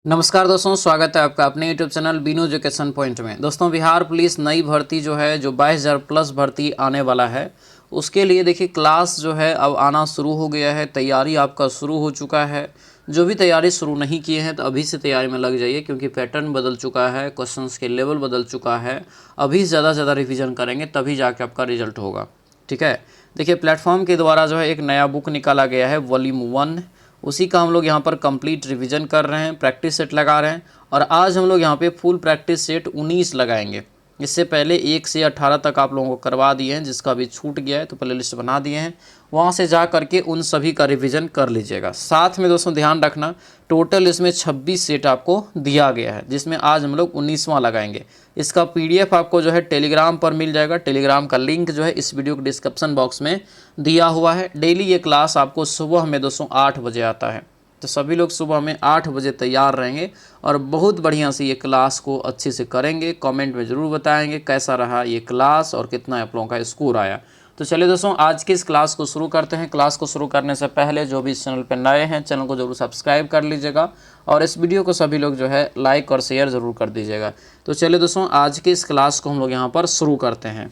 नमस्कार दोस्तों, स्वागत है आपका अपने YouTube channel Binu education point में। दोस्तों, बिहार पुलिस नई भर्ती जो है जो 22,000 प्लस भर्ती आने वाला है, उसके लिए देखिए क्लास जो है अब आना शुरू हो गया है। तैयारी आपका शुरू हो चुका है। जो भी तैयारी शुरू नहीं किए हैं तो अभी से तैयारी में लग जाइए, क्योंकि पैटर्न बदल चुका है, क्वेश्चंस के लेवल बदल चुका है। अभी ज़्यादा से ज़्यादा रिविज़न करेंगे तभी जाके आपका रिजल्ट होगा। ठीक है, देखिए प्लेटफॉर्म के द्वारा जो है एक नया बुक निकाला गया है वॉल्यूम 1, उसी का हम लोग यहाँ पर कंप्लीट रिवीजन कर रहे हैं, प्रैक्टिस सेट लगा रहे हैं। और आज हम लोग यहाँ पे फुल प्रैक्टिस सेट 19 लगाएंगे। इससे पहले 1 से 18 तक आप लोगों को करवा दिए हैं, जिसका भी छूट गया है तो प्ले लिस्ट बना दिए हैं, वहाँ से जा करके उन सभी का रिवीजन कर लीजिएगा। साथ में दोस्तों ध्यान रखना, टोटल इसमें 26 सेट आपको दिया गया है, जिसमें आज हम लोग 19वां लगाएंगे। इसका PDF आपको जो है टेलीग्राम पर मिल जाएगा। टेलीग्राम का लिंक जो है इस वीडियो के डिस्क्रिप्शन बॉक्स में दिया हुआ है। डेली ये क्लास आपको सुबह में दोस्तों 8 बजे आता है, तो सभी लोग सुबह में 8 बजे तैयार रहेंगे और बहुत बढ़िया से ये क्लास को अच्छे से करेंगे। कमेंट में ज़रूर बताएंगे कैसा रहा ये क्लास और कितना आप लोगों का स्कोर आया। तो चलिए दोस्तों, आज की इस क्लास को शुरू करते हैं। क्लास को शुरू करने से पहले जो भी इस चैनल पर नए हैं, चैनल को जरूर सब्सक्राइब कर लीजिएगा और इस वीडियो को सभी लोग जो है लाइक और शेयर ज़रूर कर दीजिएगा। तो चलिए दोस्तों, आज की इस क्लास को हम लोग यहाँ पर शुरू करते हैं।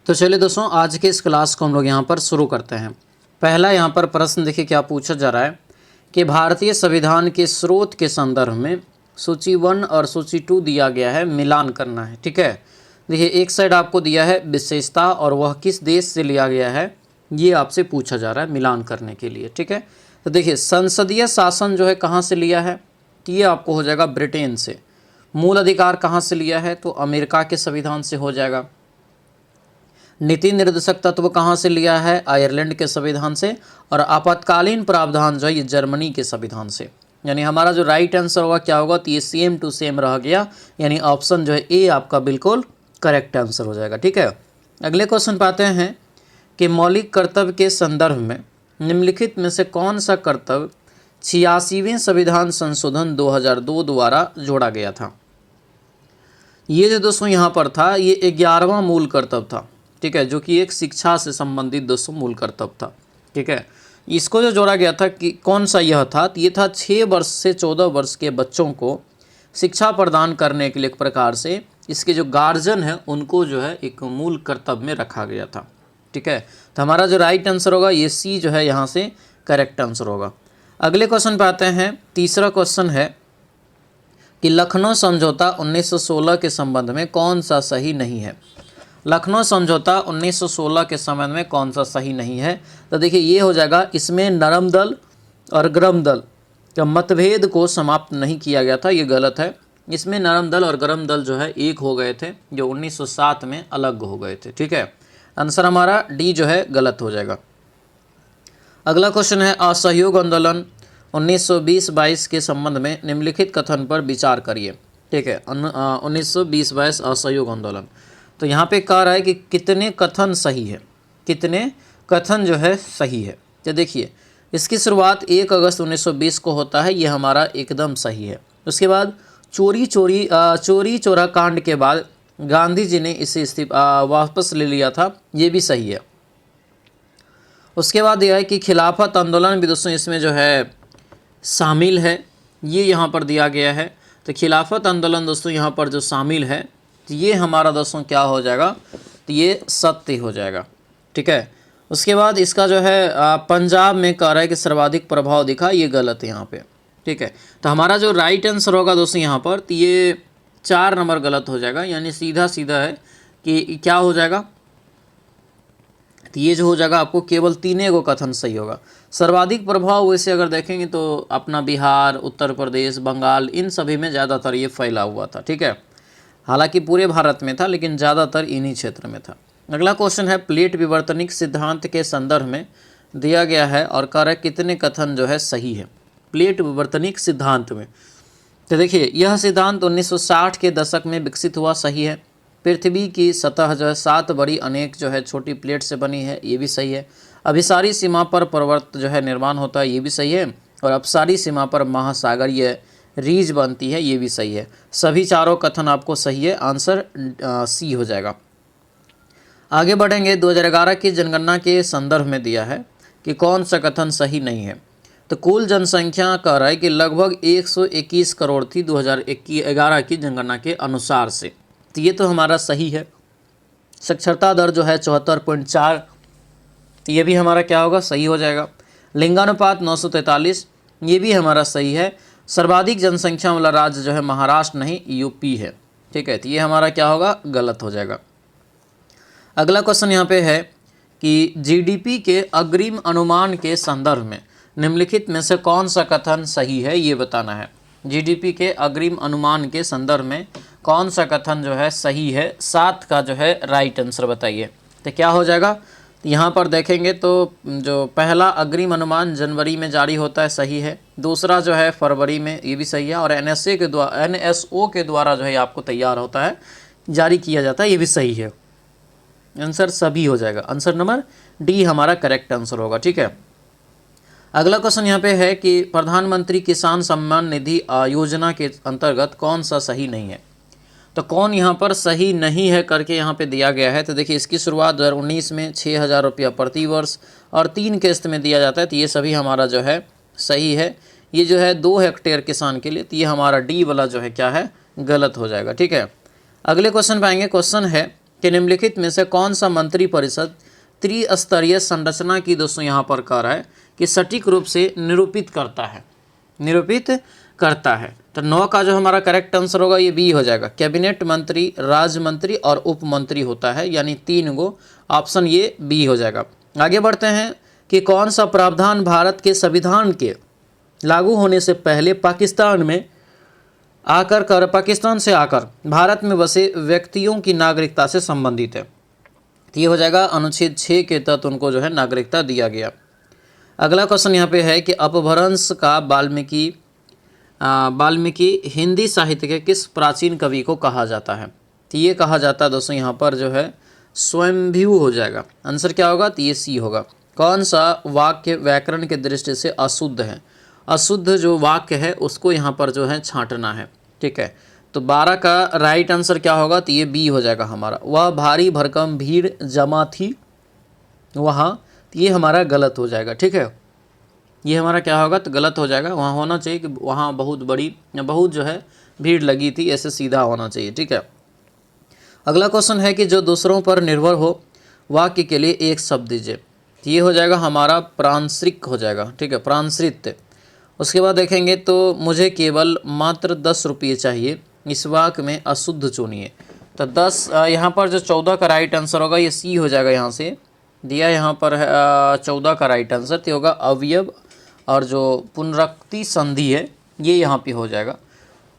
तो चलिए दोस्तों, आज के इस क्लास को हम लोग यहाँ पर शुरू करते हैं। पहला यहाँ पर प्रश्न देखिए क्या पूछा जा रहा है कि भारतीय संविधान के स्रोत के संदर्भ में सूची 1 और सूची 2 दिया गया है, मिलान करना है। ठीक है, देखिए एक साइड आपको दिया है विशेषता और वह किस देश से लिया गया है, ये आपसे पूछा जा रहा है मिलान करने के लिए। ठीक है, तो देखिए संसदीय शासन जो है कहाँ से लिया है, तो ये आपको हो जाएगा ब्रिटेन से। मूल अधिकार कहाँ से लिया है, तो अमेरिका के संविधान से हो जाएगा। नीति निर्देशक तत्व कहाँ से लिया है, आयरलैंड के संविधान से। और आपातकालीन प्रावधान जो है ये जर्मनी के संविधान से। यानी हमारा जो राइट आंसर होगा क्या होगा, तो ये सेम टू सेम रह गया, यानी ऑप्शन जो है ए आपका बिल्कुल करेक्ट आंसर हो जाएगा। ठीक है, अगले क्वेश्चन पाते हैं कि मौलिक कर्तव्य के संदर्भ में निम्नलिखित में से कौन सा कर्तव्य 86वें संविधान संशोधन 2002 द्वारा जोड़ा गया था। ये जो दोस्तों यहाँ पर था, ये 11वां मूल कर्तव्य था। ठीक है, जो कि एक शिक्षा से संबंधित दोस्तों मूल कर्तव्य था। ठीक है, इसको जो जोड़ा गया था कि कौन सा यह था, तो ये था 6 वर्ष से 14 वर्ष के बच्चों को शिक्षा प्रदान करने के लिए एक प्रकार से इसके जो गार्जियन है उनको जो है एक मूल कर्तव्य में रखा गया था। ठीक है, तो हमारा जो राइट आंसर होगा ये सी जो है यहाँ से करेक्ट आंसर होगा। अगले क्वेश्चन पे आते हैं। तीसरा क्वेश्चन है कि लखनऊ समझौता 1916 के संबंध में कौन सा सही नहीं है। लखनऊ समझौता 1916 के संबंध में कौन सा सही नहीं है, तो देखिए ये हो जाएगा, इसमें नरम दल और गरम दल का मतभेद को समाप्त नहीं किया गया था, ये गलत है। इसमें नरम दल और गरम दल जो है एक हो गए थे, जो 1907 में अलग हो गए थे। ठीक है, आंसर हमारा डी जो है गलत हो जाएगा। अगला क्वेश्चन है असहयोग आंदोलन 1920-22 के संबंध में निम्नलिखित कथन पर विचार करिए। ठीक है, 1920-22 असहयोग आंदोलन, तो यहाँ पे कह रहा है कि कितने कथन सही है, कितने कथन जो है सही है। तो देखिए इसकी शुरुआत 1 अगस्त 1920 को होता है, ये हमारा एकदम सही है। उसके बाद चोरी चोरा कांड के बाद गांधी जी ने इसे वापस ले लिया था, ये भी सही है। उसके बाद यह है कि खिलाफत आंदोलन भी दोस्तों इसमें जो है शामिल है, ये यहाँ पर दिया गया है। तो खिलाफत आंदोलन दोस्तों यहाँ पर जो शामिल है, तो ये हमारा दोस्तों क्या हो जाएगा, तो ये सत्य हो जाएगा। ठीक है, उसके बाद इसका जो है पंजाब में कह रहा है कि सर्वाधिक प्रभाव दिखा, ये गलत है यहाँ पे। ठीक है, तो हमारा जो राइट आंसर होगा दोस्तों यहाँ पर, तो ये 4 नंबर गलत हो जाएगा, यानी सीधा सीधा है कि क्या हो जाएगा, तो ये जो हो जाएगा आपको केवल 3 को कथन सही होगा। सर्वाधिक प्रभाव वैसे अगर देखेंगे तो अपना बिहार, उत्तर प्रदेश, बंगाल, इन सभी में ज़्यादातर ये फैला हुआ था। ठीक है, हालांकि पूरे भारत में था लेकिन ज़्यादातर इन्हीं क्षेत्र में था। अगला क्वेश्चन है प्लेट विवर्तनिक सिद्धांत के संदर्भ में दिया गया है और कह रहा है कितने कथन जो है सही है प्लेट विवर्तनिक सिद्धांत में। तो देखिए यह सिद्धांत 1960 के दशक में विकसित हुआ, सही है। पृथ्वी की सतह जो है 7 बड़ी अनेक जो है छोटी प्लेट से बनी है, ये भी सही है। अभिसारी सीमा पर पर्वत जो है निर्माण होता है, ये भी सही है। और अपसारी सीमा पर महासागरीय रीज बनती है, ये भी सही है। सभी 4 कथन आपको सही है, आंसर सी हो जाएगा। आगे बढ़ेंगे। 2011 की जनगणना के संदर्भ में दिया है कि कौन सा कथन सही नहीं है। तो कुल जनसंख्या कह रहा है कि लगभग 121 करोड़ थी 2011 की जनगणना के अनुसार से। तो ये तो हमारा सही है। साक्षरता दर जो है 74.4, तो ये भी हमारा क्या होगा, सही हो जाएगा। लिंगानुपात 943, ये भी हमारा सही है। सर्वाधिक जनसंख्या वाला राज्य जो है महाराष्ट्र नहीं यूपी है, ठीक है, तो ये हमारा क्या होगा, गलत हो जाएगा। अगला क्वेश्चन यहाँ पे है कि जीडीपी के अग्रिम अनुमान के संदर्भ में निम्नलिखित में से कौन सा कथन सही है, ये बताना है। जीडीपी के अग्रिम अनुमान के संदर्भ में कौन सा कथन जो है सही है, 7 का जो है राइट आंसर बताइए। तो क्या हो जाएगा, यहाँ पर देखेंगे तो जो पहला अग्रिम अनुमान जनवरी में जारी होता है, सही है। दूसरा जो है फरवरी में, ये भी सही है। और NSO के द्वारा जो है आपको तैयार होता है, जारी किया जाता है, ये भी सही है। आंसर सभी हो जाएगा। आंसर नंबर डी हमारा करेक्ट आंसर होगा, ठीक है। अगला क्वेश्चन यहाँ पे है कि प्रधानमंत्री किसान सम्मान निधि योजना के अंतर्गत कौन सा सही नहीं है। तो कौन यहाँ पर सही नहीं है करके यहाँ पे दिया गया है। तो देखिए, इसकी शुरुआत 2019 में 6,000 रुपया प्रति वर्ष और 3 किस्त में दिया जाता है, तो ये सभी हमारा जो है सही है। ये जो है 2 हेक्टेयर किसान के लिए, तो ये हमारा डी वाला जो है क्या है, गलत हो जाएगा, ठीक है। अगले क्वेश्चन पे आएंगे। क्वेश्चन है कि निम्नलिखित में से कौन सा मंत्रिपरिषद त्रिस्तरीय संरचना की दोस्तों यहाँ पर कह रहा है कि सटीक रूप से निरूपित करता है, निरूपित करता है। तो 9 का जो हमारा करेक्ट आंसर होगा ये बी हो जाएगा। कैबिनेट मंत्री, राज्य मंत्री और उप मंत्री होता है, यानी 3 गो, ऑप्शन ये बी हो जाएगा। आगे बढ़ते हैं कि कौन सा प्रावधान भारत के संविधान के लागू होने से पहले पाकिस्तान से आकर भारत में बसे व्यक्तियों की नागरिकता से संबंधित है। तो ये हो जाएगा अनुच्छेद 6 के तहत उनको जो है नागरिकता दिया गया। अगला क्वेश्चन यहाँ पे है कि अपभ्रंश का वाल्मीकि हिंदी साहित्य के किस प्राचीन कवि को कहा जाता है। तो ये कहा जाता है दोस्तों यहाँ पर जो है स्वयंभू हो जाएगा। आंसर क्या होगा, तो ये सी होगा। कौन सा वाक्य व्याकरण के दृष्टि से अशुद्ध है। अशुद्ध जो वाक्य है उसको यहाँ पर जो है छांटना है, ठीक है। तो 12 का राइट आंसर क्या होगा, तो ये बी हो जाएगा हमारा। वह भारी भरकम भीड़ जमा थी वहाँ, तो ये हमारा गलत हो जाएगा, ठीक है। ये हमारा क्या होगा, तो गलत हो जाएगा। वहाँ होना चाहिए कि वहाँ बहुत जो है भीड़ लगी थी, ऐसे सीधा होना चाहिए, ठीक है। अगला क्वेश्चन है कि जो दूसरों पर निर्भर हो वाक्य के लिए एक शब्द दीजिए। तो ये हो जाएगा हमारा प्रांसरिक हो जाएगा, ठीक है, प्रांसरित। उसके बाद देखेंगे तो मुझे केवल मात्र 10 रुपये चाहिए, इस वाक्य में अशुद्ध चुनिए। तो 10 यहाँ पर जो 14 का राइट आंसर होगा ये सी हो जाएगा। यहाँ से दिया यहाँ पर 14 का राइट आंसर तो होगा अवयव और जो पुनरुक्ति संधि है ये यहाँ पे हो जाएगा।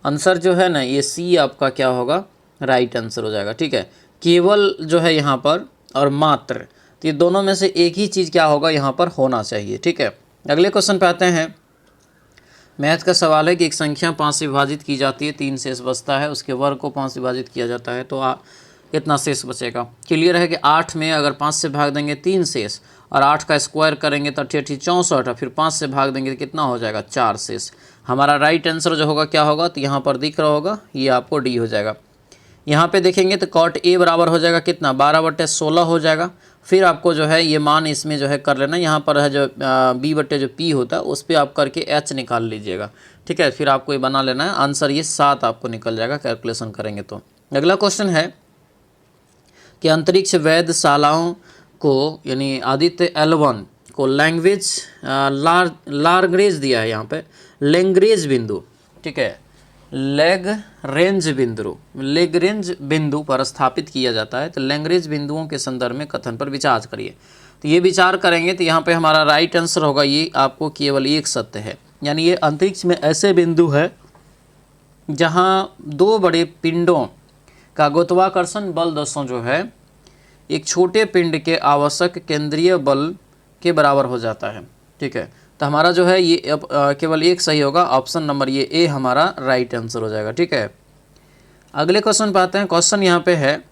आंसर जो है ना ये सी आपका क्या होगा, राइट आंसर हो जाएगा, ठीक है। केवल जो है यहाँ पर और मात्र, तो ये दोनों में से एक ही चीज़ क्या होगा यहाँ पर होना चाहिए, ठीक है। अगले क्वेश्चन पे आते हैं। मैथ का सवाल है कि एक संख्या 5 से विभाजित की जाती है, 3 शेष बचता है, उसके वर्ग को 5 से विभाजित किया जाता है तो कितना शेष बचेगा। क्लियर है कि 8 में अगर 5 से भाग देंगे 3 शेष, और 8 का स्क्वायर करेंगे तो 88 64, और फिर 5 से भाग देंगे तो कितना हो जाएगा, 4 शेष। हमारा राइट आंसर जो होगा क्या होगा, तो यहाँ पर दिख रहा होगा ये आपको डी हो जाएगा। यहाँ पे देखेंगे तो कॉट ए बराबर हो जाएगा कितना, 12/16 हो जाएगा। फिर आपको जो है ये मान इसमें जो है कर लेना, यहाँ पर है जो b/जो p होता है उस पर आप करके h निकाल लीजिएगा, ठीक है। फिर आपको ये बना लेना है, आंसर ये 7 आपको निकल जाएगा कैलकुलेशन करेंगे तो। अगला क्वेश्चन है कि अंतरिक्ष वेधशालाओं को यानी आदित्य L1 को लैंग्वेज लार्ग्रेंज दिया है, यहाँ पे लैंग्रेंज बिंदु, ठीक है, लैग्रेंज बिंदु पर स्थापित किया जाता है। तो लैग्रेंज बिंदुओं के संदर्भ में कथन पर विचार करिए। तो ये विचार करेंगे तो यहाँ पे हमारा राइट आंसर होगा ये आपको केवल एक सत्य है, यानी ये अंतरिक्ष में ऐसे बिंदु है जहाँ 2 बड़े पिंडों का गुरुत्वाकर्षण बल दोस्तों जो है एक छोटे पिंड के आवश्यक केंद्रीय बल के बराबर हो जाता है, ठीक है। तो हमारा जो है ये अब केवल एक सही होगा, ऑप्शन नंबर ये ए हमारा राइट आंसर हो जाएगा, ठीक है। अगले क्वेश्चन पे आते हैं। क्वेश्चन यहाँ पे है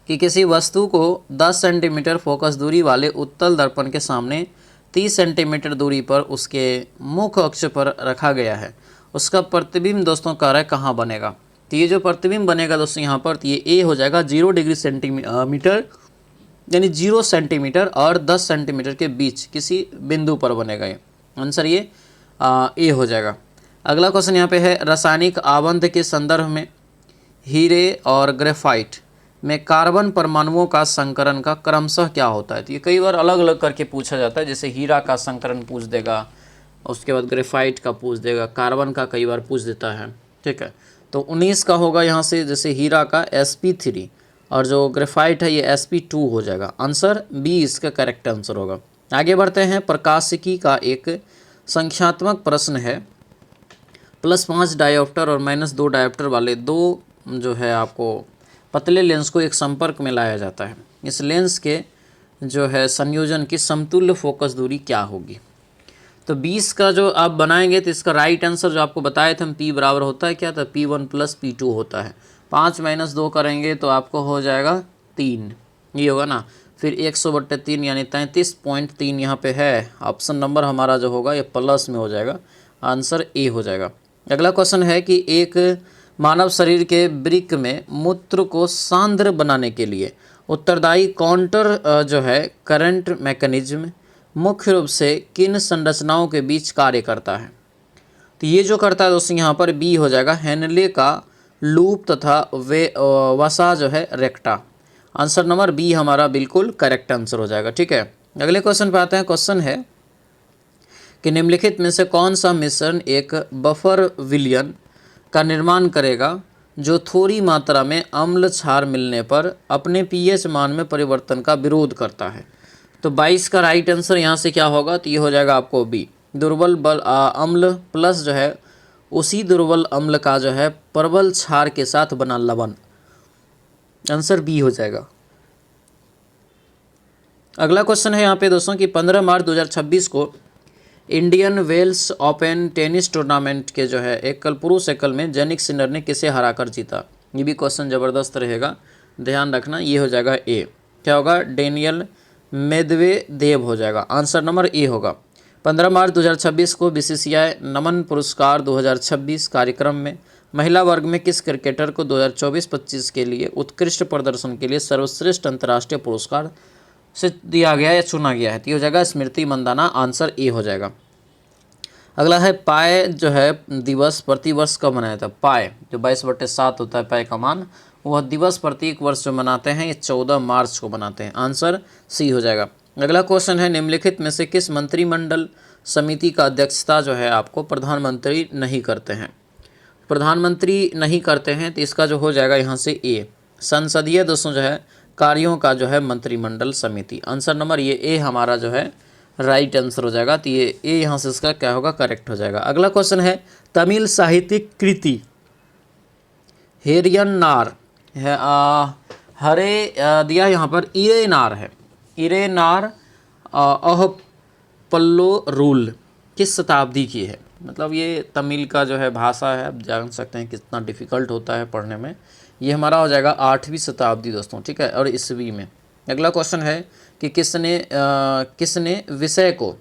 कि किसी वस्तु को 10 सेंटीमीटर फोकस दूरी वाले उत्तल दर्पण के सामने 30 सेंटीमीटर दूरी पर उसके मुख्य अक्ष पर रखा गया है, उसका प्रतिबिंब दोस्तों कह रहा है कहाँ बनेगा। तो ये जो प्रतिबिंब बनेगा दोस्तों यहाँ पर, तो ये ए हो जाएगा 0 डिग्री सेंटीमीटर यानी 0 सेंटीमीटर और 10 सेंटीमीटर के बीच किसी बिंदु पर बनेगा ये। आंसर ये ए हो जाएगा। अगला क्वेश्चन यहाँ पे है, रासायनिक आबंध के संदर्भ में हीरे और ग्रेफाइट में कार्बन परमाणुओं का संकरण का क्रमशः क्या होता है। तो ये कई बार अलग अलग करके पूछा जाता है, जैसे हीरा का संकरण पूछ देगा, उसके बाद ग्रेफाइट का पूछ देगा, कार्बन का कई बार पूछ देता है। ठीक है, तो 19 का होगा यहाँ से, जैसे हीरा का sp3 और जो ग्रेफाइट है ये sp2 हो जाएगा। आंसर बी इसका करेक्ट आंसर होगा। आगे बढ़ते हैं, प्रकाशिकी का एक संख्यात्मक प्रश्न है। +5 डायोप्टर और -2 डायोप्टर वाले दो जो है आपको पतले लेंस को एक संपर्क में लाया जाता है। इस लेंस के जो है संयोजन की समतुल्य फोकस दूरी क्या होगी। तो 20 का जो आप बनाएंगे तो इसका राइट आंसर जो आपको बताए थे हम, P बराबर होता है क्या, तो P1 + P2 होता है। 5 - 2 करेंगे तो आपको हो जाएगा 3, ये होगा ना। फिर 100/3 यानी 33.3 यहाँ पे है। ऑप्शन नंबर हमारा जो होगा ये प्लस में हो जाएगा, आंसर ए हो जाएगा। अगला क्वेश्चन है कि एक मानव शरीर के वृक्क में मूत्र को सांद्र बनाने के लिए उत्तरदायी काउंटर जो है करंट मैकेनिज्म मुख्य रूप से किन संरचनाओं के बीच कार्य करता है। तो ये जो करता है दोस्तों यहाँ पर बी हो जाएगा, हेनले का लूप तथा वसा जो है रेक्टा। आंसर नंबर बी हमारा बिल्कुल करेक्ट आंसर हो जाएगा। ठीक है, अगले क्वेश्चन पे आते हैं। क्वेश्चन है कि निम्नलिखित में से कौन सा मिश्रण एक बफर विलयन का निर्माण करेगा जो थोड़ी मात्रा में अम्ल क्षार मिलने पर अपने pH मान में परिवर्तन का विरोध करता है। तो 22 का राइट आंसर यहाँ से क्या होगा, तो ये हो जाएगा आपको बी, दुर्बल अम्ल प्लस जो है उसी दुर्बल अम्ल का जो है प्रबल क्षार के साथ बना लवण। आंसर बी हो जाएगा। अगला क्वेश्चन है यहाँ पे दोस्तों कि 15 मार्च 2026 को Indian Wells Open tennis tournament के जो है एकल पुरुष एकल में जैनिक सिनर ने किसे हराकर जीता। ये भी क्वेश्चन ज़बरदस्त रहेगा, ध्यान रखना। ये हो जाएगा ए, क्या होगा, डेनियल मेदवेदेव हो जाएगा। आंसर नंबर ए होगा। 15 मार्च 2026 को बीसीसीआई नमन पुरस्कार 2026 कार्यक्रम में महिला वर्ग में किस क्रिकेटर को 2024-25 के लिए उत्कृष्ट प्रदर्शन के लिए सर्वश्रेष्ठ अंतर्राष्ट्रीय पुरस्कार से दिया गया या चुना गया है। तो ये हो जाएगा स्मृति मंदाना। आंसर ए हो जाएगा। अगला है, पाए जो है दिवस प्रतिवर्ष कब मनाया जाता है। पाए जो 22/7 होता है पाए का मान, वह दिवस प्रत्येक वर्ष जो मनाते हैं ये 14 मार्च को मनाते हैं। आंसर सी हो जाएगा। अगला क्वेश्चन है, निम्नलिखित में से किस मंत्रिमंडल समिति का अध्यक्षता जो है आपको प्रधानमंत्री नहीं करते हैं। प्रधानमंत्री नहीं करते हैं तो इसका जो हो जाएगा यहाँ से ए, संसदीय दोस्तों जो है कार्यों का जो है मंत्रिमंडल समिति। आंसर नंबर ये ए हमारा जो है राइट आंसर हो जाएगा। तो ये ए यहाँ से इसका क्या होगा, करेक्ट हो जाएगा। अगला क्वेश्चन है, तमिल साहित्यिक कृति हेरियन्नार है हरे दिया यहाँ पर इरेनार है, इरेनार अह पल्लो रूल किस शताब्दी की है। मतलब ये तमिल का जो है भाषा है, आप जान सकते हैं कितना डिफ़िकल्ट होता है पढ़ने में। ये हमारा हो जाएगा 8वीं शताब्दी दोस्तों, ठीक है, और ईस्वी में। अगला क्वेश्चन है कि किसने विषय को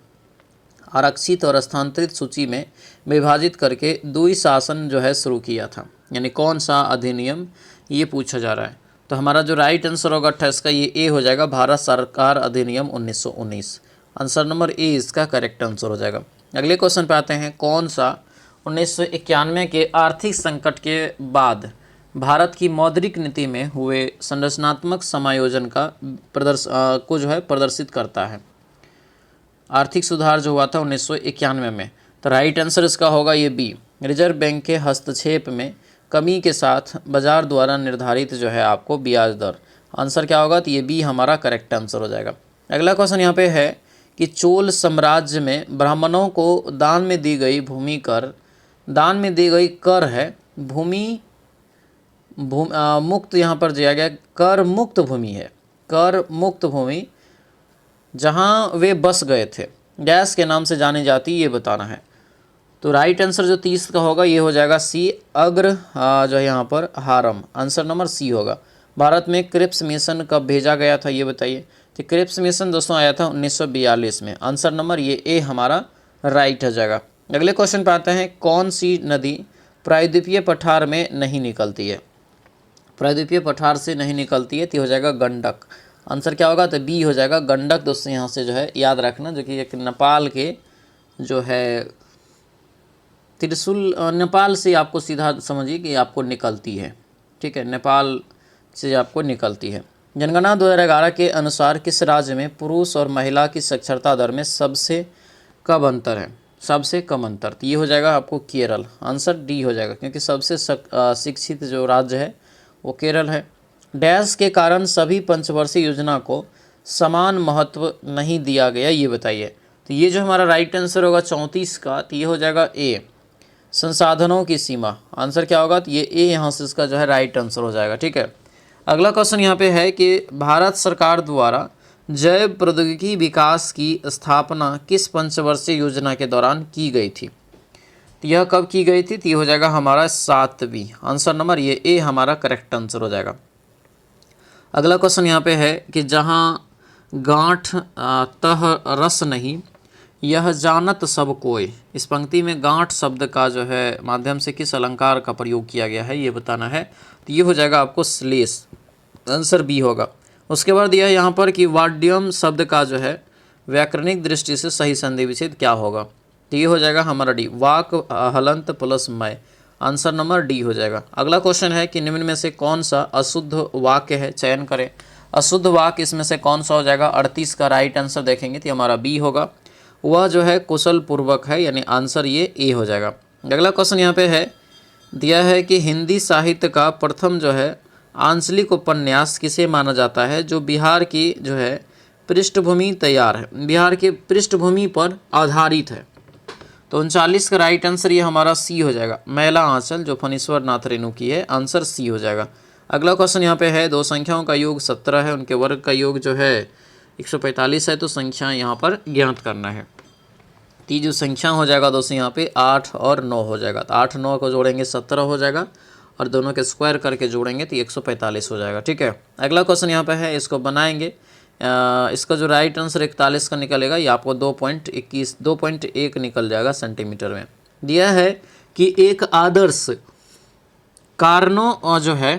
आरक्षित और स्थानांतरित सूची में विभाजित करके द्वि शासन जो है शुरू किया था, यानी कौन सा अधिनियम, ये पूछा जा रहा है। तो हमारा जो राइट आंसर होगा 28 का ये ए हो जाएगा, भारत सरकार अधिनियम 1919। आंसर नंबर ए इसका करेक्ट आंसर हो जाएगा। अगले क्वेश्चन पे आते हैं, कौन सा 1991 के आर्थिक संकट के बाद भारत की मौद्रिक नीति में हुए संरचनात्मक समायोजन का को जो है प्रदर्शित करता है। आर्थिक सुधार जो हुआ था 1991 में, तो राइट आंसर इसका होगा ये बी, रिजर्व बैंक के हस्तक्षेप में कमी के साथ बाजार द्वारा निर्धारित जो है आपको ब्याज दर। आंसर क्या होगा, तो ये बी हमारा करेक्ट आंसर हो जाएगा। अगला क्वेश्चन यहाँ पे है कि चोल साम्राज्य में ब्राह्मणों को दान में दी गई कर है भूमि मुक्त, यहाँ पर दिया गया कर मुक्त भूमि है, कर मुक्त भूमि जहाँ वे बस गए थे गैस के नाम से जानी जाती, ये बताना है। तो राइट आंसर जो 30 का होगा ये हो जाएगा सी, अग्र जो है यहाँ पर हारम। आंसर नंबर सी होगा। भारत में क्रिप्स मिशन कब भेजा गया था ये बताइए। तो क्रिप्स मिशन दोस्तों आया था 1942 में। आंसर नंबर ये ए हमारा राइट हो जाएगा। अगले क्वेश्चन पे आते हैं, कौन सी नदी प्रायद्वीपीय पठार में नहीं निकलती है। प्रायद्वीपीय पठार से नहीं निकलती है तो हो जाएगा गंडक। आंसर क्या होगा, तो बी हो जाएगा गंडक दोस्तों। यहाँ से जो है याद रखना, जो कि एक नेपाल के जो है त्रिशूल नेपाल से आपको सीधा समझिए कि आपको निकलती है, ठीक है, नेपाल से आपको निकलती है। जनगणना 2011 के अनुसार किस राज्य में पुरुष और महिला की साक्षरता दर में सबसे कम अंतर है? सबसे कम अंतर, तो ये हो जाएगा आपको केरल। आंसर डी हो जाएगा, क्योंकि सबसे शिक्षित जो राज्य है वो केरल है। डैश के कारण सभी पंचवर्षीय योजना को समान महत्व नहीं दिया गया, ये बताइए। तो ये जो हमारा राइट आंसर होगा 34 का, तो ये हो जाएगा ए, संसाधनों की सीमा। आंसर क्या होगा? तो ये ए यहाँ से इसका जो है राइट आंसर हो जाएगा, ठीक है। अगला क्वेश्चन यहाँ पे है कि भारत सरकार द्वारा जैव प्रौद्योगिकी विकास की स्थापना किस पंचवर्षीय योजना के दौरान की गई थी? तो यह कब की गई थी? तो ये हो जाएगा हमारा 7वीं। आंसर नंबर ये ए हमारा करेक्ट आंसर हो जाएगा। अगला क्वेश्चन यहाँ पे है कि जहाँ गांठ तह रस नहीं, यह जानत सब कोय। इस पंक्ति में गांठ शब्द का जो है माध्यम से किस अलंकार का प्रयोग किया गया है, ये बताना है। तो ये हो जाएगा आपको श्लेष। आंसर बी होगा। उसके बाद दिया है यहाँ पर कि वाड्यम शब्द का जो है व्याकरणिक दृष्टि से सही संधि विच्छेद क्या होगा? तो ये हो जाएगा हमारा डी, वाक हलंत प्लस मय। आंसर नंबर डी हो जाएगा। अगला क्वेश्चन है कि निम्न में से कौन सा अशुद्ध वाक्य है, चयन करें। अशुद्ध वाक्य इसमें से कौन सा हो जाएगा? 38 का राइट आंसर देखेंगे तो हमारा बी होगा। वह जो है कुशल पूर्वक है, यानी आंसर ये ए हो जाएगा। अगला क्वेश्चन यहाँ पे है दिया है कि हिंदी साहित्य का प्रथम जो है आंचलिक उपन्यास किसे माना जाता है जो बिहार की जो है पृष्ठभूमि तैयार है, बिहार के पृष्ठभूमि पर आधारित है? तो 39 का राइट आंसर ये हमारा सी हो जाएगा, मैला आंचल, जो फणीश्वर नाथ रेणु की है। आंसर सी हो जाएगा। अगला क्वेश्चन यहाँ पे है दो संख्याओं का योग 17 है, उनके वर्ग का योग जो है 145 है, तो संख्या यहाँ पर ज्ञात करना है। ती जो संख्या हो जाएगा दोस्तों यहाँ पे 8 और 9 हो जाएगा। तो 8 9 को जोड़ेंगे 17 हो जाएगा, और दोनों के स्क्वायर करके जोड़ेंगे तो 145 हो जाएगा, ठीक है। अगला क्वेश्चन यहाँ पे है, इसको बनाएंगे। इसका जो राइट आंसर 41 का निकलेगा, ये आपको 2.1 निकल जाएगा सेंटीमीटर में। दिया है कि एक आदर्श कार्नो जो है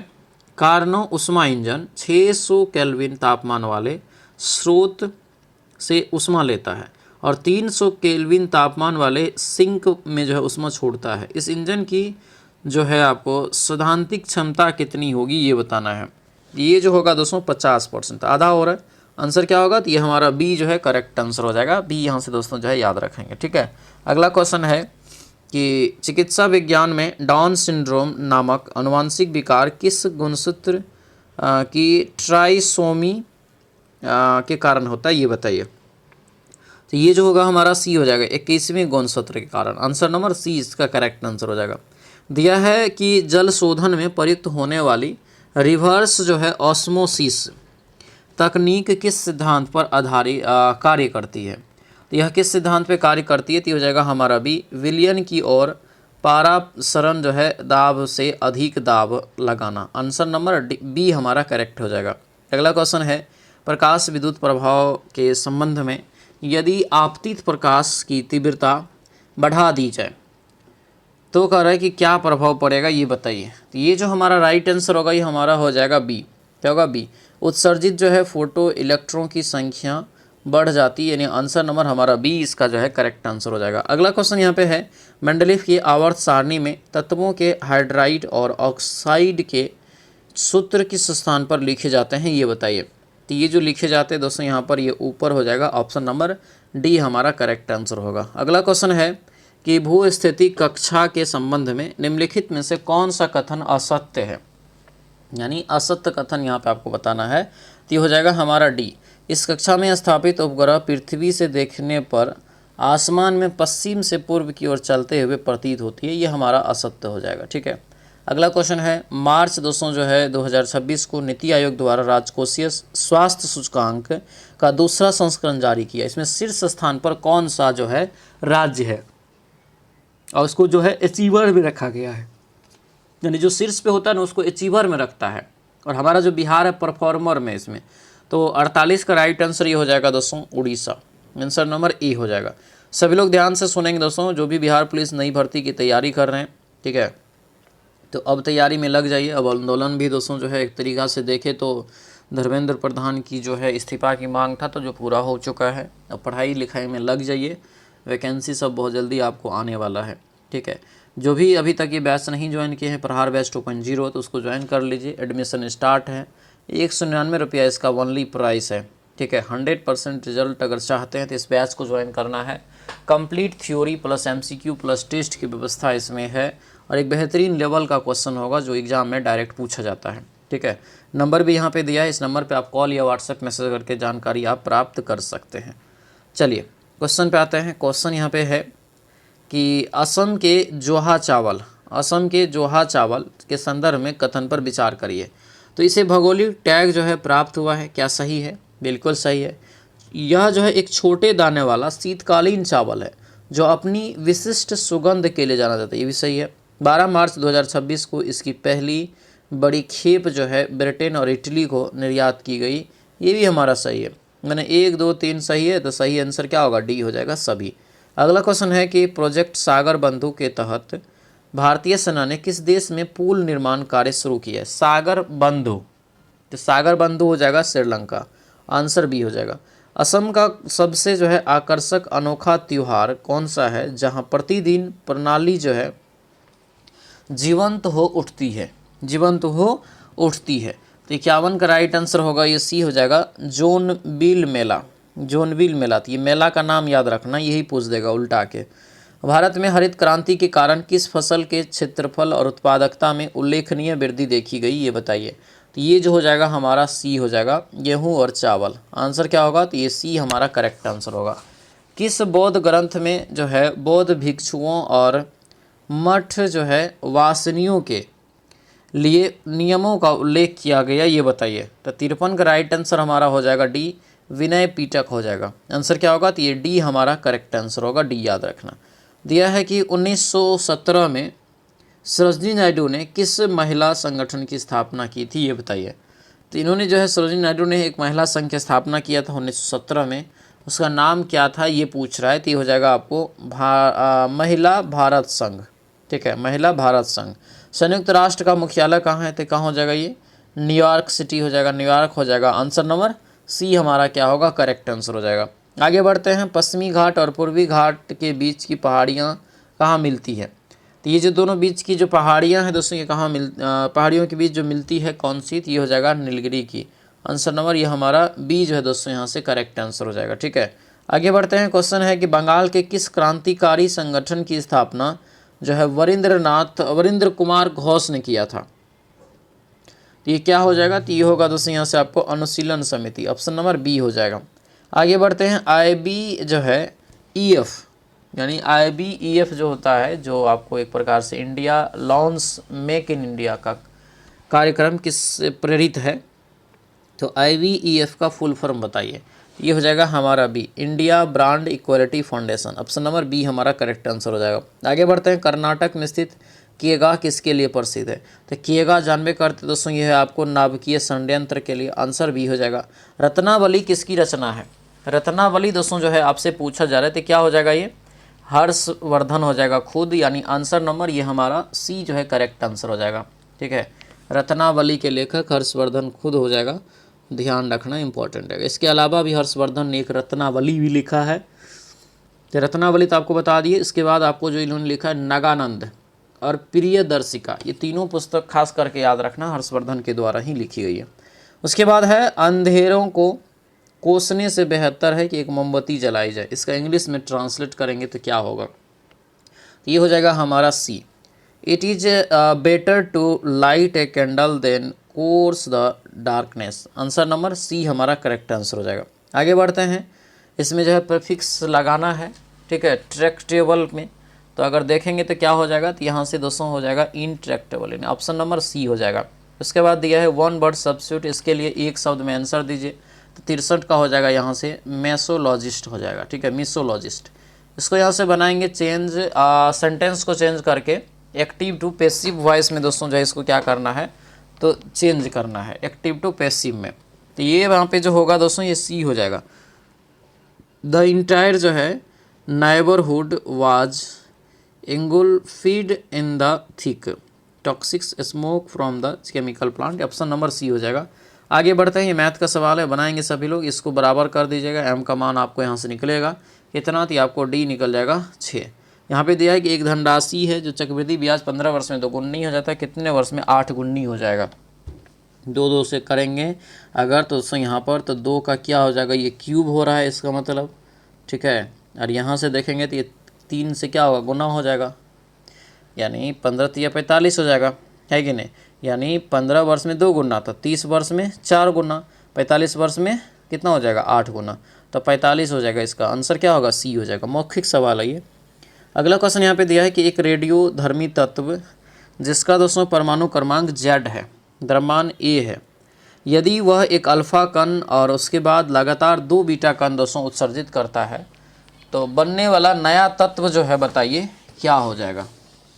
कार्नो उष्मा इंजन 600 केल्विन तापमान वाले स्रोत से उष्मा लेता है और 300 केल्विन तापमान वाले सिंक में जो है उष्मा छोड़ता है। इस इंजन की जो है आपको सैद्धांतिक क्षमता कितनी होगी, ये बताना है। ये जो होगा दोस्तों 50%, आधा हो रहा है। आंसर क्या होगा? तो ये हमारा बी जो है करेक्ट आंसर हो जाएगा। बी यहाँ से दोस्तों जो है याद रखेंगे, ठीक है। अगला क्वेश्चन है कि चिकित्सा विज्ञान में डाउन सिंड्रोम नामक अनुवांशिक विकार किस गुणसूत्र की ट्राइसोमी के कारण होता है, ये बताइए। तो ये जो होगा हमारा सी हो जाएगा, 21वें गुणसूत्र के कारण। आंसर नंबर सी इसका करेक्ट आंसर हो जाएगा। दिया है कि जल शोधन में प्रयुक्त होने वाली रिवर्स जो है ऑस्मोसिस तकनीक किस सिद्धांत पर आधारित कार्य करती है? तो यह किस सिद्धांत पे कार्य करती है? तो हो जाएगा हमारा बी, विलयन की ओर पारासरण जो है दाब से अधिक दाब लगाना। आंसर नंबर बी हमारा करेक्ट हो जाएगा। अगला क्वेश्चन है प्रकाश विद्युत प्रभाव के संबंध में यदि आपतित प्रकाश की तीव्रता बढ़ा दी जाए तो कह रहा है कि क्या प्रभाव पड़ेगा, ये बताइए। तो ये जो हमारा राइट आंसर होगा ये हमारा हो जाएगा बी। क्या होगा? बी। उत्सर्जित जो है फोटो इलेक्ट्रॉन की संख्या बढ़ जाती है, यानी आंसर नंबर हमारा बी इसका जो है करेक्ट आंसर हो जाएगा। अगला क्वेश्चन यहाँ पे है मेंडलीफ की आवर्त सारणी में तत्वों के हाइड्राइड और ऑक्साइड के सूत्र किस स्थान पर लिखे जाते हैं, ये बताइए। तो ये जो लिखे जाते हैं दोस्तों यहाँ पर ये ऊपर हो जाएगा। ऑप्शन नंबर डी हमारा करेक्ट आंसर होगा। अगला क्वेश्चन है कि भू स्थिति कक्षा के संबंध में निम्नलिखित में से कौन सा कथन असत्य है, यानी असत्य कथन यहाँ पे आपको बताना है। तो ये हो जाएगा हमारा डी, इस कक्षा में स्थापित उपग्रह पृथ्वी से देखने पर आसमान में पश्चिम से पूर्व की ओर चलते हुए प्रतीत होती है, ये हमारा असत्य हो जाएगा, ठीक है। अगला क्वेश्चन है मार्च दोस्तों जो है 2026 को नीति आयोग द्वारा राजकोषीय स्वास्थ्य सूचकांक का दूसरा संस्करण जारी किया। इसमें शीर्ष स्थान पर कौन सा जो है राज्य है, और उसको जो है अचीवर में रखा गया है, यानी जो शीर्ष पे होता है ना उसको अचीवर में रखता है, और हमारा जो बिहार है परफॉर्मर में इसमें। तो 48 का राइट आंसर ये हो जाएगा दोस्तों उड़ीसा। आंसर नंबर ए हो जाएगा। सभी लोग ध्यान से सुनेंगे दोस्तों, जो भी बिहार पुलिस नई भर्ती की तैयारी कर रहे हैं, ठीक है, तो अब तैयारी में लग जाइए। अब आंदोलन भी दोस्तों जो है एक तरीक़ा से देखे तो धर्मेंद्र प्रधान की जो है इस्तीफा की मांग था, तो जो पूरा हो चुका है। अब पढ़ाई लिखाई में लग जाइए, वैकेंसी सब बहुत जल्दी आपको आने वाला है। ठीक है, जो भी अभी तक ये बैच नहीं ज्वाइन किए हैं प्रहार बैच 2.0 तो उसको ज्वाइन कर लीजिए। एडमिशन स्टार्ट है, 199 रुपया इसका ओनली प्राइस है। ठीक है, 100% रिजल्ट अगर चाहते हैं तो इस बैच को ज्वाइन करना है। Complete theory plus MCQ plus test की व्यवस्था इसमें है और एक बेहतरीन लेवल का क्वेश्चन होगा जो एग्ज़ाम में डायरेक्ट पूछा जाता है। ठीक है, नंबर भी यहाँ पे दिया है, इस नंबर पे आप कॉल या व्हाट्सएप मैसेज करके जानकारी आप प्राप्त कर सकते हैं। चलिए क्वेश्चन पे आते हैं। क्वेश्चन यहाँ पे है कि असम के जोहा चावल के संदर्भ में कथन पर विचार करिए। तो इसे भौगोलिक टैग जो है प्राप्त हुआ है, क्या सही है? बिल्कुल सही है। यह जो है एक छोटे दाने वाला शीतकालीन चावल है जो अपनी विशिष्ट सुगंध के लिए जाना जाता है, ये भी सही है। 12 मार्च 2026 को इसकी पहली बड़ी खेप जो है ब्रिटेन और इटली को निर्यात की गई, ये भी हमारा सही है। मैंने 1 2 3 सही है, तो सही आंसर क्या होगा? डी हो जाएगा सभी। अगला क्वेश्चन है कि प्रोजेक्ट सागर बंधु के तहत भारतीय सेना ने किस देश में पुल निर्माण कार्य शुरू किया है? सागर बंधु, तो सागर बंधु हो जाएगा श्रीलंका, आंसर बी हो जाएगा। असम का सबसे जो है आकर्षक अनोखा त्यौहार कौन सा है जहां प्रतिदिन प्रणाली जो है जीवंत हो उठती है? तो 51 का राइट आंसर होगा ये सी हो जाएगा, जोनबिल मेला। तो ये मेला का नाम याद रखना, यही पूछ देगा उल्टा के। भारत में हरित क्रांति के कारण किस फसल के क्षेत्रफल और उत्पादकता में उल्लेखनीय वृद्धि देखी गई, ये बताइए। तो ये जो हो जाएगा हमारा सी हो जाएगा, गेहूं और चावल। आंसर क्या होगा? तो ये सी हमारा करेक्ट आंसर होगा। किस बौद्ध ग्रंथ में जो है बौद्ध भिक्षुओं और मठ जो है वासनियों के लिए नियमों का उल्लेख किया गया, ये बताइए। तो 53 का राइट आंसर हमारा हो जाएगा डी, विनय पीटक हो जाएगा। आंसर क्या होगा? तो ये डी हमारा करेक्ट आंसर होगा, डी याद रखना। दिया है कि 1917 में सरोजिनी नायडू ने किस महिला संगठन की स्थापना की थी, ये बताइए। तो इन्होंने जो है सरोजिनी नायडू ने एक महिला संघ की स्थापना किया था 1917 में, उसका नाम क्या था ये पूछ रहा है। तो ये हो जाएगा आपको महिला भारत संघ। ठीक है, महिला भारत संघ। संयुक्त राष्ट्र का मुख्यालय कहाँ है? तो कहाँ हो जाएगा ये? न्यूयॉर्क सिटी हो जाएगा, न्यूयॉर्क हो जाएगा। आंसर नंबर सी हमारा क्या होगा? करेक्ट आंसर हो जाएगा। आगे बढ़ते हैं। पश्चिमी घाट और पूर्वी घाट के बीच की पहाड़ियाँ कहाँ मिलती है? तो ये जो दोनों बीच की जो पहाड़ियाँ हैं दोस्तों, ये कहाँ पहाड़ियों के बीच जो मिलती है कौन सी? तो ये हो जाएगा नीलगिरी की। आंसर नंबर ये हमारा बी जो है दोस्तों यहाँ से करेक्ट आंसर हो जाएगा। ठीक है, आगे बढ़ते हैं। क्वेश्चन है कि बंगाल के किस क्रांतिकारी संगठन की स्थापना जो है वरिंद्र कुमार घोष ने किया था? तो ये क्या हो जाएगा? तो ये होगा दोस्तों यहाँ से आपको अनुशीलन समिति, ऑप्शन नंबर बी हो जाएगा। आगे बढ़ते हैं। IBEF जो है यानी IBEF जो होता है, जो आपको एक प्रकार से India launch make in India का कार्यक्रम किससे प्रेरित है? तो IBEF का फुल फॉर्म बताइए। ये हो जाएगा हमारा B, India brand equality foundation. Option number B हमारा करेक्ट आंसर हो जाएगा। आगे बढ़ते हैं। कर्नाटक में स्थित किएगा किसके लिए प्रसिद्ध है? तो किएगा जानबे करते दोस्तों ये है आपको नाभिकीय षड्यंत्र के लिए। आंसर बी हो जाएगा। रत्नावली किसकी रचना है? रत्नावली दोस्तों जो है आपसे पूछा जा रहा है, तो क्या हो जाएगा ये? हर्षवर्धन हो जाएगा खुद, यानी आंसर नंबर ये हमारा सी जो है करेक्ट आंसर हो जाएगा। ठीक है, रत्नावली के लेखक हर्षवर्धन खुद हो जाएगा, ध्यान रखना इंपॉर्टेंट है। इसके अलावा भी हर्षवर्धन ने एक रत्नावली भी लिखा है, तो रत्नावली तो आपको बता दिए। इसके बाद आपको जो इन्होंने लिखा है नगानंद और प्रियदर्शिका, ये तीनों पुस्तक खास करके याद रखना हर्षवर्धन के द्वारा ही लिखी गई है। उसके बाद है अंधेरों को कोसने से बेहतर है कि एक मोमबत्ती जलाई जाए। इसका इंग्लिश में ट्रांसलेट करेंगे तो क्या होगा? ये हो जाएगा हमारा c, it is better to light a candle than curse the darkness. Answer number c हमारा करेक्ट आंसर हो जाएगा। आगे बढ़ते हैं। इसमें जो है प्रीफिक्स लगाना है। ठीक है, ट्रैक्टेबल में तो अगर देखेंगे तो क्या हो जाएगा? तो यहाँ से दोस्तों हो जाएगा इनट्रैक्टेबल, यानी ऑप्शन नंबर सी हो जाएगा। उसके बाद दिया है वन वर्ड सब्स्टिट्यूट, इसके लिए एक शब्द में आंसर दीजिए। तो 63 का हो जाएगा यहाँ से मेसोलॉजिस्ट हो जाएगा। ठीक है, मिसोलॉजिस्ट। इसको यहाँ से बनाएंगे चेंज, सेंटेंस को चेंज करके एक्टिव टू पैसिव वॉइस में दोस्तों जो है इसको क्या करना है? तो चेंज करना है एक्टिव टू पैसिव में। तो ये वहाँ पे जो होगा दोस्तों ये सी हो जाएगा। द इंटायर जो है neighbourhood was engulfed in the thick toxic smoke from the chemical plant. Option number C हो जाएगा। आगे बढ़ते हैं। ये मैथ का सवाल है, बनाएंगे सभी लोग, इसको बराबर कर दीजिएगा। एम का मान आपको यहाँ से निकलेगा, कितना, तो आपको डी निकल जाएगा 6। यहाँ पे दिया है कि एक धनराशि है जो चक्रवृद्धि ब्याज 15 वर्ष में 2 गुनी हो जाता है, कितने वर्ष में 8 गुनी हो जाएगा। 2 से करेंगे अगर तो दोस्तों यहाँ पर, तो 2 का क्या हो जाएगा, ये क्यूब हो रहा है इसका मतलब, ठीक है। और यहाँ से देखेंगे तो ये 3 से क्या होगा, गुना हो जाएगा, यानी 15 तिया 45 हो जाएगा, है कि नहीं। यानी 15 वर्ष में 2 गुना, तो 30 वर्ष में 4 गुना, 45 वर्ष में कितना हो जाएगा, 8 गुना, तो 45 हो जाएगा। इसका आंसर क्या होगा, सी हो जाएगा। मौखिक सवाल है ये। अगला क्वेश्चन यहाँ पे दिया है कि एक रेडियो धर्मी तत्व जिसका दोस्तों परमाणु क्रमांक Z है, द्रव्यमान A है, यदि वह एक अल्फा कण और उसके बाद लगातार 2 बीटा कण दोस्तों उत्सर्जित करता है, तो बनने वाला नया तत्व जो है बताइए क्या हो जाएगा,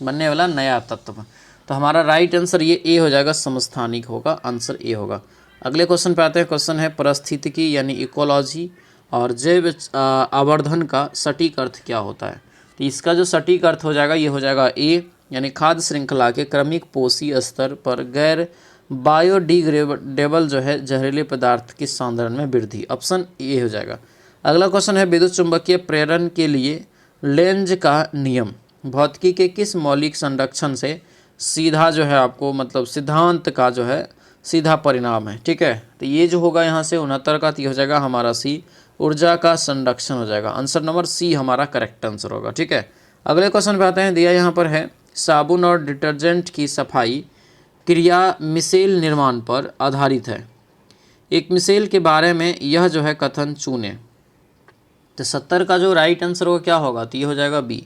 बनने वाला नया तत्व। तो हमारा राइट आंसर ये ए हो जाएगा, समस्थानिक होगा, आंसर ए होगा। अगले क्वेश्चन पे आते हैं। क्वेश्चन है पारिस्थितिकी यानी इकोलॉजी और जैव आवर्धन का सटीक अर्थ क्या होता है। तो इसका जो सटीक अर्थ हो जाएगा ये हो जाएगा ए, यानी खाद्य श्रृंखला के क्रमिक पोषी स्तर पर गैर बायोडिग्रेडेबल जो है जहरीले पदार्थ की सांद्रण में वृद्धि। ऑप्शन ए हो जाएगा। अगला क्वेश्चन है विद्युत चुंबकीय प्रेरण के लिए लेंज का नियम भौतिकी के किस मौलिक संरक्षण से सीधा जो है आपको मतलब सिद्धांत का जो है सीधा परिणाम है, ठीक है। तो ये जो होगा यहाँ से 69 का, तो हो जाएगा हमारा सी, ऊर्जा का संरक्षण हो जाएगा। आंसर नंबर सी हमारा करेक्ट आंसर होगा, ठीक है। अगले क्वेश्चन पे आते हैं। दिया यहाँ पर है साबुन और डिटर्जेंट की सफाई क्रिया मिसेल निर्माण पर आधारित है, एक मिसेल के बारे में यह जो है कथन चुने। तो 70 का जो राइट आंसर होगा क्या होगा, तो ये हो जाएगा बी।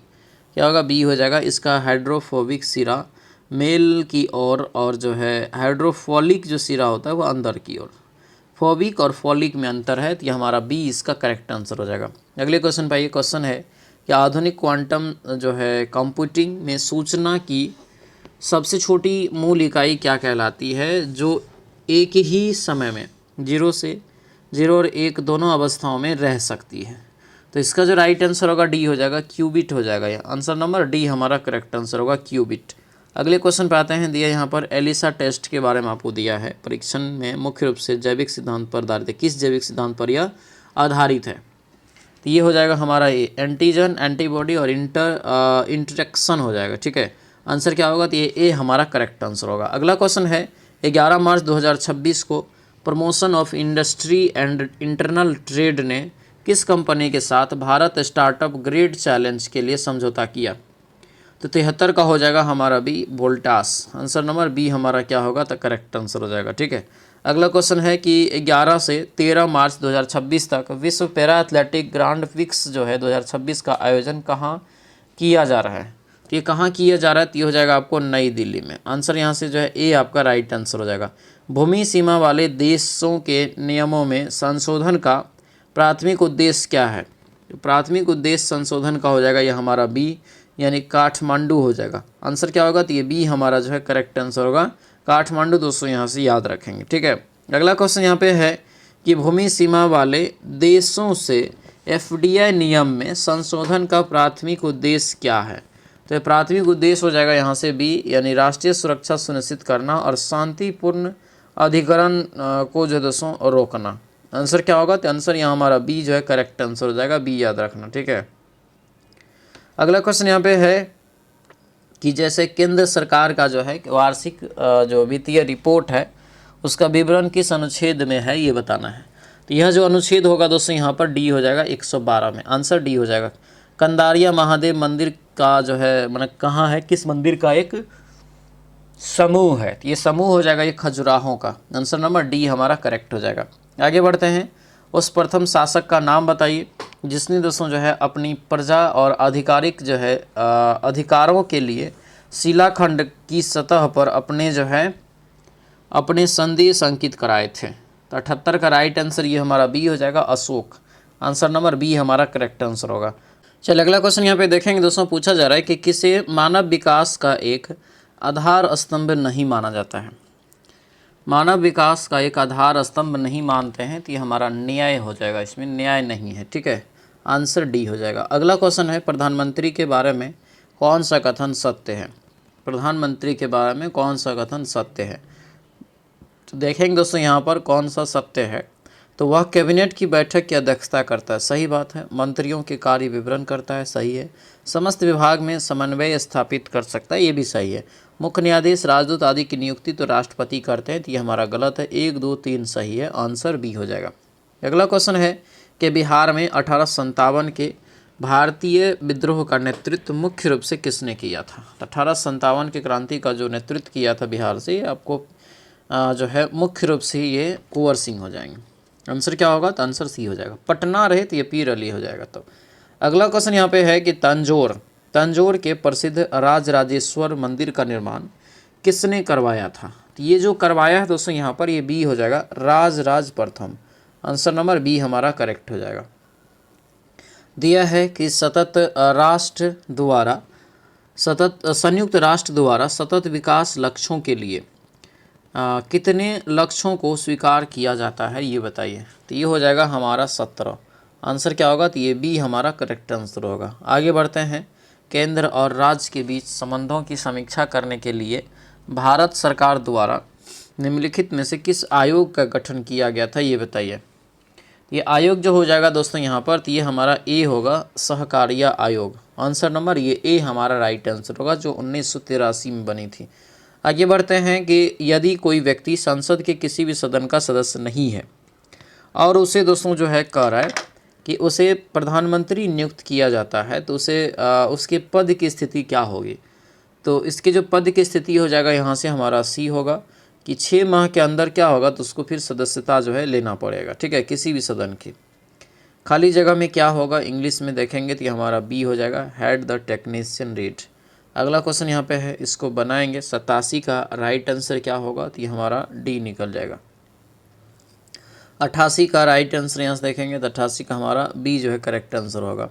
क्या होगा, बी हो जाएगा। इसका हाइड्रोफोबिक सिरा मेल की ओर और जो है हाइड्रोफोलिक जो सिरा होता है वो अंदर की ओर। फोबिक और फॉलिक में अंतर है, तो ये हमारा बी इसका करेक्ट आंसर हो जाएगा। अगले क्वेश्चन पर ये क्वेश्चन है कि आधुनिक क्वांटम जो है कंप्यूटिंग में सूचना की सबसे छोटी मूल इकाई क्या कहलाती है, जो एक ही समय में 0 और 1 दोनों अवस्थाओं में रह सकती है। तो इसका जो राइट आंसर होगा डी हो जाएगा, क्यूबिट हो जाएगा। ये आंसर नंबर डी हमारा करेक्ट आंसर होगा, क्यूबिट। अगले क्वेश्चन पे आते हैं। दिया यहाँ पर एलिसा टेस्ट के बारे में आपको दिया है, परीक्षण में मुख्य रूप से जैविक सिद्धांत पर आधारित है। किस जैविक सिद्धांत पर यह आधारित है, तो ये हो जाएगा हमारा ए, एंटीजन, एंटीबॉडी और इंटरेक्शन हो जाएगा, ठीक है। आंसर क्या होगा, तो ये ए हमारा करेक्ट आंसर होगा। अगला क्वेश्चन है 11 मार्च 2026 को promotion of industry and internal trade ने किस कंपनी के साथ भारत स्टार्टअप ग्रेड चैलेंज के लिए समझौता किया। तो 73 का हो जाएगा हमारा B, Voltas. Answer number B हमारा क्या होगा, तो करेक्ट आंसर हो जाएगा, ठीक है। अगला क्वेश्चन है कि 11 से 13 मार्च 2026 तक विश्व पैरा एथलेटिक ग्रांड प्रिक्स जो है 2026 का आयोजन कहाँ किया जा रहा है। तो ये कहाँ किया जा रहा है, तो ये हो जाएगा आपको नई दिल्ली में। आंसर यहाँ से जो है ए आपका राइट आंसर हो जाएगा। भूमि सीमा वाले देशों के नियमों में संशोधन का प्राथमिक उद्देश्य क्या है। तो प्राथमिक उद्देश्य संशोधन का हो जाएगा ये हमारा बी, यानी काठमांडू हो जाएगा। आंसर क्या होगा, तो ये बी हमारा जो है करेक्ट आंसर होगा, काठमांडू। दोस्तों यहाँ से याद रखेंगे, ठीक है। अगला क्वेश्चन यहाँ पे है कि भूमि सीमा वाले देशों से एफडीआई नियम में संशोधन का प्राथमिक उद्देश्य क्या है। तो प्राथमिक उद्देश्य हो जाएगा यहाँ से बी, यानी राष्ट्रीय सुरक्षा सुनिश्चित करना और शांतिपूर्ण अधिकरण को जो दोस्तों रोकना। आंसर क्या होगा, तो आंसर यहाँ हमारा बी जो है करेक्ट आंसर हो जाएगा, बी याद रखना, ठीक है। अगला क्वेश्चन यहाँ पे है कि जैसे केंद्र सरकार का जो है वार्षिक जो वित्तीय रिपोर्ट है उसका विवरण किस अनुच्छेद में है ये बताना है। तो यह जो अनुच्छेद होगा दोस्तों यहाँ पर डी हो जाएगा 112 में। आंसर डी हो जाएगा। कंदारिया महादेव मंदिर का जो है मतलब कहाँ है, किस मंदिर का एक समूह है, तो ये समूह हो जाएगा ये खजुराहों का। आंसर नंबर डी हमारा करेक्ट हो जाएगा। आगे बढ़ते हैं। उस प्रथम शासक का नाम बताइए जिसने दोस्तों जो है अपनी प्रजा और आधिकारिक जो है अधिकारों के लिए शिलाखंड की सतह पर अपने जो है अपने संदेश अंकित कराए थे। तो 78 का राइट आंसर ये हमारा बी हो जाएगा, अशोक। आंसर नंबर बी हमारा करेक्ट आंसर होगा। चलिए अगला क्वेश्चन यहाँ पे देखेंगे दोस्तों, पूछा जा रहा है कि किसे मानव विकास का एक आधार स्तंभ नहीं माना जाता है। मानव विकास का एक आधार स्तंभ नहीं मानते हैं, तो ये हमारा न्याय हो जाएगा, इसमें न्याय नहीं है, ठीक है। आंसर डी हो जाएगा। अगला क्वेश्चन है प्रधानमंत्री के बारे में कौन सा कथन सत्य है। प्रधानमंत्री के बारे में कौन सा कथन सत्य है, तो देखेंगे दोस्तों यहाँ पर कौन सा सत्य है। तो वह कैबिनेट की बैठक की अध्यक्षता करता है, सही बात है। मंत्रियों के कार्य विवरण करता है, सही है। समस्त विभाग में समन्वय स्थापित कर सकता है, ये भी सही है। मुख्य न्यायाधीश, राजदूत आदि की नियुक्ति तो राष्ट्रपति करते हैं, तो ये हमारा गलत है। 1 2 3 सही है, आंसर बी हो जाएगा। अगला क्वेश्चन है कि बिहार में 1857 के भारतीय विद्रोह का नेतृत्व मुख्य रूप से किसने किया था? 1857 के क्रांति का जो नेतृत्व किया था बिहार से, आपको जो है मुख्य रूप से ये कुंवर सिंह हो जाएंगे। आंसर क्या होगा? तो आंसर सी हो जाएगा। पटना रहे तो ये पीर अली हो जाएगा। तो अगला क्वेश्चन यहाँ पे है कि तंजौर के प्रसिद्ध राजराजेश्वर मंदिर का निर्माण किसने करवाया था? तो ये जो करवाया है दोस्तों यहाँ पर, ये बी हो जाएगा, राज प्रथम। आंसर नंबर बी हमारा करेक्ट हो जाएगा। दिया है कि संयुक्त राष्ट्र द्वारा सतत विकास लक्ष्यों के लिए कितने लक्ष्यों को स्वीकार किया जाता है, ये बताइए। तो ये हो जाएगा हमारा 17। आंसर क्या होगा? तो ये बी हमारा करेक्ट आंसर होगा। आगे बढ़ते हैं। केंद्र और राज्य के बीच संबंधों की समीक्षा करने के लिए भारत सरकार द्वारा निम्नलिखित में से किस आयोग का गठन किया गया था, ये बताइए। ये आयोग जो हो जाएगा दोस्तों यहाँ पर, तो ये हमारा ए होगा, सहकारिता आयोग। आंसर नंबर ये ए हमारा राइट आंसर होगा, जो 1983 में बनी थी। आगे बढ़ते हैं कि यदि कोई व्यक्ति संसद के किसी भी सदन का सदस्य नहीं है और उसे दोस्तों जो है कह रहा है कि उसे प्रधानमंत्री नियुक्त किया जाता है, तो उसे उसके पद की स्थिति क्या होगी? तो इसके जो पद की स्थिति हो जाएगा यहाँ से हमारा सी होगा कि 6 माह के अंदर क्या होगा, तो उसको फिर सदस्यता जो है लेना पड़ेगा, ठीक है, किसी भी सदन की। खाली जगह में क्या होगा, इंग्लिश में देखेंगे तो ये हमारा बी हो जाएगा, हैड द टेक्नीशियन रीड। अगला क्वेश्चन यहाँ पे है, इसको बनाएंगे। 87 का राइट आंसर क्या होगा, तो ये हमारा डी निकल जाएगा। 88 का राइट आंसर यहाँ से देखेंगे तो 88 का हमारा बी जो है करेक्ट आंसर होगा।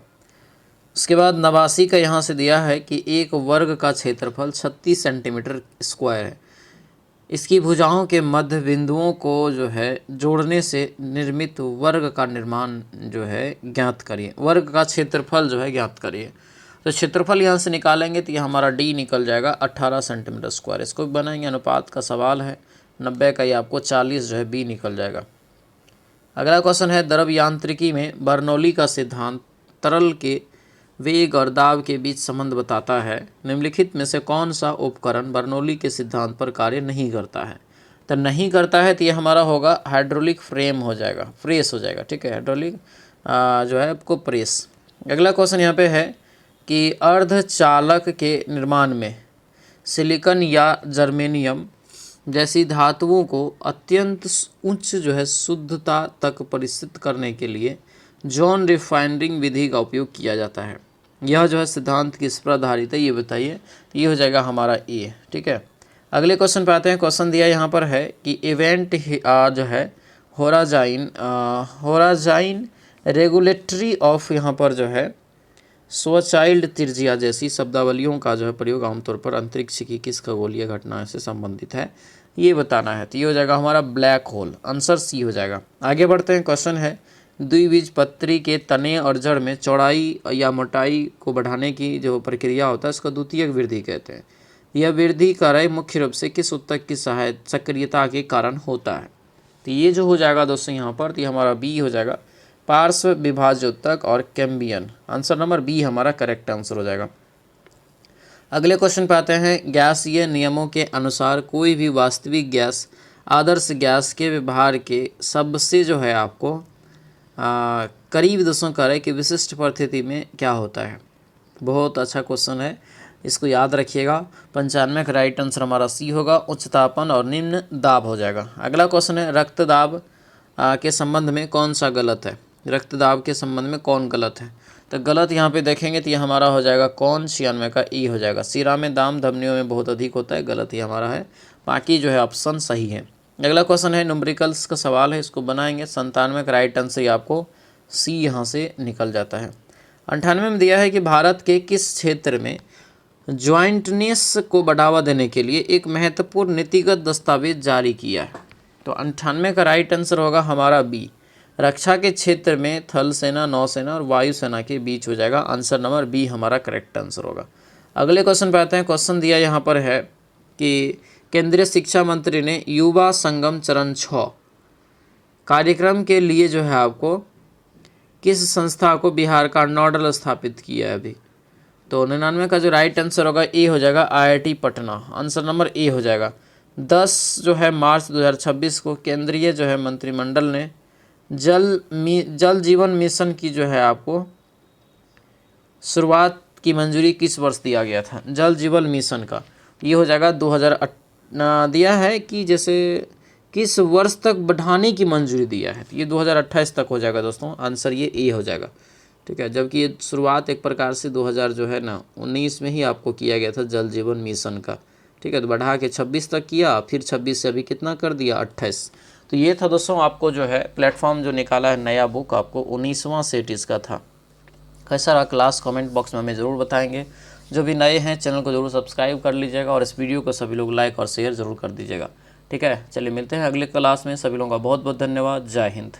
उसके बाद 89 का यहाँ से दिया है कि एक वर्ग का क्षेत्रफल 36 सेंटीमीटर स्क्वायर है। इसकी भुजाओं के मध्य बिंदुओं को जो है जोड़ने से निर्मित वर्ग का निर्माण जो है ज्ञात करिए। वर्ग का क्षेत्रफल जो है ज्ञात करिए। तो क्षेत्रफल यहाँ से निकालेंगे तो ये हमारा डी निकल जाएगा, 18 सेंटीमीटर स्क्वायर। इसको भी बनाएंगे, अनुपात का सवाल है। 90 का ये आपको 40 जो है बी निकल जाएगा। अगला क्वेश्चन है, द्रव यांत्रिकी में बर्नौली का सिद्धांत तरल के वेग और दाब के बीच संबंध बताता है। निम्नलिखित में से कौन सा उपकरण बर्नौली के सिद्धांत पर कार्य नहीं करता है? तो नहीं करता है तो ये हमारा होगा हाइड्रोलिक फ्रेम हो जाएगा, प्रेस हो जाएगा, ठीक है, हाइड्रोलिक जो है आपको प्रेस। अगला क्वेश्चन यहाँ पे है कि अर्धचालक के निर्माण में सिलिकॉन या जर्मेनियम जैसी धातुओं को अत्यंत उच्च जो है शुद्धता तक परिष्कृत करने के लिए जॉन रिफाइनिंग विधि का उपयोग किया जाता है। यह जो है सिद्धांत किस पर आधारित है, ये बताइए। तो ये हो जाएगा हमारा ए, ठीक है। अगले क्वेश्चन पे आते हैं। क्वेश्चन दिया यहाँ पर है कि इवेंट जो है होराजाइन रेगुलेटरी ऑफ यहाँ पर जो है स्वचाइल्ड त्रिज्या जैसी शब्दावलियों का जो है प्रयोग आमतौर पर अंतरिक्ष की किस खगोलीय घटना से संबंधित है, ये बताना है। तो ये हो जाएगा हमारा ब्लैक होल। आंसर सी हो जाएगा। आगे बढ़ते हैं। क्वेश्चन है, द्विबीजपत्री के तने और जड़ में चौड़ाई या मोटाई को बढ़ाने की जो प्रक्रिया होता है उसको द्वितीयक वृद्धि कहते हैं। यह वृद्धि कार्य मुख्य रूप से किस ऊतक की सक्रियता के कारण होता है? तो ये जो हो जाएगा दोस्तों यहाँ पर, तो ये हमारा बी हो जाएगा, पार्श्व विभाजोत्तक और कैम्बियन। आंसर नंबर बी हमारा करेक्ट आंसर हो जाएगा। अगले क्वेश्चन पे आते हैं। गैसीय नियमों के अनुसार कोई भी वास्तविक गैस आदर्श गैस के व्यवहार के सबसे जो है आपको करीब दोस्तों करे कि विशिष्ट परिस्थिति में क्या होता है? बहुत अच्छा क्वेश्चन है, इसको याद रखिएगा। 95 का राइट आंसर हमारा सी होगा, उच्च तापन और निम्न दाब हो जाएगा। अगला क्वेश्चन है, रक्तदाब के संबंध में कौन सा गलत है? रक्तदाब के संबंध में कौन गलत है? तो गलत यहाँ पे देखेंगे तो ये हमारा हो जाएगा कौन, 96 का ई हो जाएगा। सीरा में दाम धमनियों में बहुत अधिक होता है, गलत ही हमारा है। बाकी जो है ऑप्शन सही है। अगला क्वेश्चन है, न्यूमेरिकल्स का सवाल है, इसको बनाएंगे। 97 का राइट आंसर ही आपको सी यहाँ से निकल जाता है। 98 में दिया है कि भारत के किस क्षेत्र में ज्वाइंटनेस को बढ़ावा देने के लिए एक महत्वपूर्ण नीतिगत दस्तावेज जारी किया है? तो 98 का राइट आंसर होगा हमारा बी, रक्षा के क्षेत्र में थल सेना, नौसेना और वायुसेना के बीच हो जाएगा। आंसर नंबर बी हमारा करेक्ट आंसर होगा। अगले क्वेश्चन पे आते हैं। क्वेश्चन दिया यहाँ पर है कि केंद्रीय शिक्षा मंत्री ने युवा संगम चरण 6 कार्यक्रम के लिए जो है आपको किस संस्था को बिहार का नोडल स्थापित किया है अभी? तो 99 का जो राइट आंसर होगा ए हो जाएगा, IIT Patna. Answer number A हो जाएगा। 10 जो है मार्च 2026 को केंद्रीय जो है मंत्रिमंडल ने जल जीवन मिशन की जो है आपको शुरुआत की मंजूरी किस वर्ष दिया गया था? जल जीवन मिशन का ये हो जाएगा 2008 दिया है कि जैसे किस वर्ष तक बढ़ाने की मंजूरी दिया है, तो ये 2028 तक हो जाएगा दोस्तों। आंसर ये ए हो जाएगा, ठीक है। जबकि ये शुरुआत एक प्रकार से 2000 जो है ना 19 में ही आपको किया गया था जल जीवन मिशन का, ठीक है। तो बढ़ा के 26 तक किया, फिर 26 से अभी कितना कर दिया 28। तो ये था दोस्तों आपको जो है प्लेटफॉर्म जो निकाला है नया बुक, आपको 19वां सेट इसका था। कैसा रहा क्लास कमेंट बॉक्स में हमें ज़रूर बताएंगे। जो भी नए हैं चैनल को ज़रूर सब्सक्राइब कर लीजिएगा और इस वीडियो को सभी लोग लाइक और शेयर ज़रूर कर दीजिएगा, ठीक है। चलिए मिलते हैं अगले क्लास में। सभी लोगों का बहुत बहुत धन्यवाद। जय हिंद।